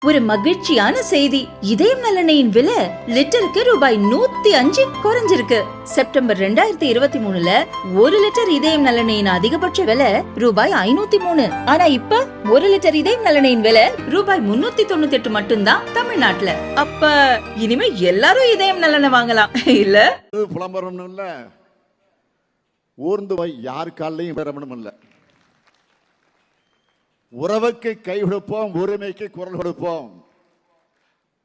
ஒரு மகிழ்ச்சியான செய்தி. இதயம் நலனையின் விலை லிட்டருக்கு ரூபாய் 105 குறைஞ்சிருக்கு. செப்டம்பர் 2023ல 1 லிட்டர் இதயம் நலனையின் அதிகபட்ச விலை ரூபாய் 503. ஆனா இப்ப 1 லிட்டர் இதயம் நலனையின் விலை ரூபாய் 398 மட்டும்தான் தமிழ்நாட்டுல. அப்ப இனிமே எல்லாரும் இதயம் நலனை வாங்கலாம் இல்ல? புலம்பரம் இல்ல, ஊர்ந்து போய் யார் காலையும் பெறணும் இல்ல. உறவுக்கு கை கொடுப்போம், உரிமைக்கு குரல் கொடுப்போம்.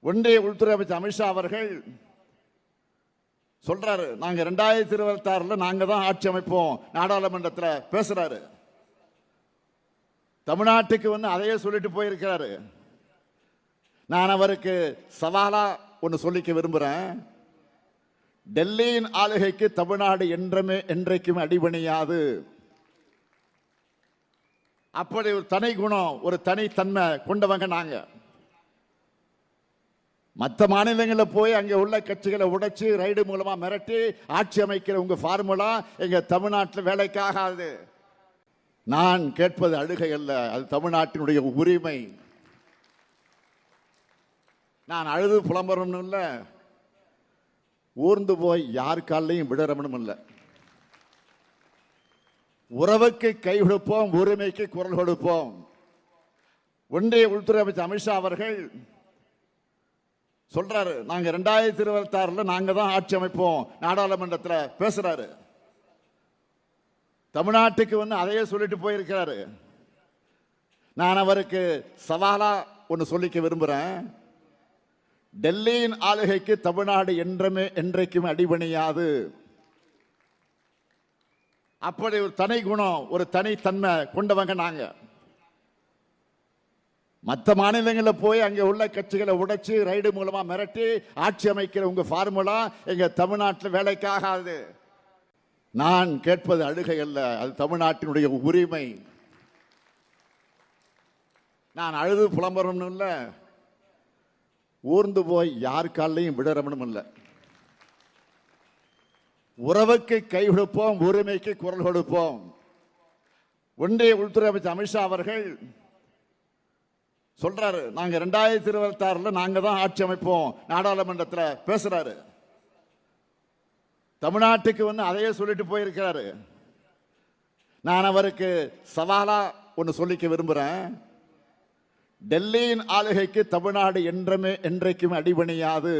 ஒன்றிய உள்துறை அமைச்சர் அமித்ஷா அவர்கள் சொல்றாரு, நாங்க 2026ல நாங்க தான் ஆட்சி அமைப்போம், நாடாளுமன்றத்தில் பேசுறாரு. தமிழ்நாட்டுக்கு அதையே சொல்லிட்டு போயிருக்கிறாரு. நான் அவருக்கு சவாலா ஒன்று சொல்லிக்க விரும்புறேன். டெல்லியின் ஆளுகைக்கு தமிழ்நாடு என்றைக்கும் அடிபணியாது. அப்படி ஒரு தனி குணம், ஒரு தனித்தன்மை கொண்டவங்க நாங்க. மற்ற மாநிலங்களில் போய் அங்கே உள்ள கட்சிகளை உடைச்சு ரைடு மூலமா மிரட்டி ஆட்சி அமைக்கிற உங்க ஃபார்முலா எங்க தமிழ்நாட்டில் வேலைக்காகாது. நான் கேட்பது அழுகை அல்ல, அது தமிழ்நாட்டினுடைய உரிமை. நான் அழுது புலம்பரம் இல்ல, ஊர்ந்து போய் யார் காலையும் விடறமனும் இல்லை. உறவுக்கு கை கொடுப்போம், உரிமைக்கு குரல் கொடுப்போம். ஒன்றிய உள்துறை அமைச்சர் அமித்ஷா அவர்கள் சொல்றாரு, நாங்க 2026ல நாங்க தான் ஆட்சி அமைப்போம், நாடாளுமன்றத்தில் பேசுறாரு. தமிழ்நாட்டுக்கு அதையே சொல்லிட்டு போயிருக்கிறாரு. நான் அவருக்கு சவாலா ஒன்று சொல்லிக்க விரும்புறேன். டெல்லியின் ஆளுகைக்கு தமிழ்நாடு என்றைக்கும் அடிபணியாது. அப்படி ஒரு தனி குணம், ஒரு தனித்தன்மை கொண்டவங்க நாங்க. மற்ற மாநிலங்களில் போய் அங்கே உள்ள கட்சிகளை உடைச்சு ரைடு மூலமா மிரட்டி ஆட்சி அமைக்கிற உங்க ஃபார்முலா எங்க தமிழ்நாட்டில் வேலைக்காகாது. நான் கேட்பது அழுகை அல்ல, அது தமிழ்நாட்டினுடைய உரிமை. நான் அழுது புலம்பரம் இல்ல, ஊர்ந்து போய் யார் காலையும் விடறமனும் இல்லை. உறவுக்கு கை கொடுப்போம், உரிமைக்கு குரல் கொடுப்போம். ஒன்றிய உள்துறை அமைச்சர் அமித்ஷா அவர்கள் சொல்றாரு, நாங்க 2026ல நாங்க தான் ஆட்சி அமைப்போம், நாடாளுமன்றத்தில் பேசுறாரு. தமிழ்நாட்டுக்கு அதையே சொல்லிட்டு போயிருக்கிறாரு. நான் அவருக்கு சவாலா ஒன்று சொல்லிக்க விரும்புறேன். டெல்லியின் ஆளுகைக்கு தமிழ்நாடு என்றைக்கும் அடிபணியாது.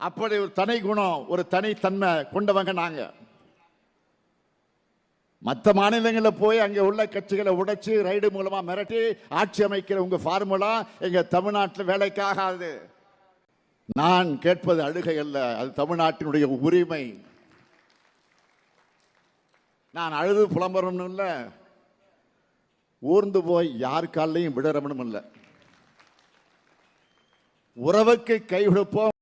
அப்படி ஒரு தனி குணம், ஒரு தனித்தன்மை கொண்டவங்க நாங்க. மற்ற மாநிலங்களில் போய் அங்கே உள்ள கட்சிகளை உடைச்சு ரைடு மூலமா மிரட்டி ஆட்சி அமைக்கிற உங்க ஃபார்முலா எங்க தமிழ்நாட்டில் வேலைக்காகாது. நான் கேட்பது அழுகை அல்ல, அது தமிழ்நாட்டினுடைய உரிமை. நான் அழுது புலம்பரம் இல்ல, ஊர்ந்து போய் யார் காலையும் விடறமனும் இல்லை. உறவுக்கு கை கொடுப்போம்.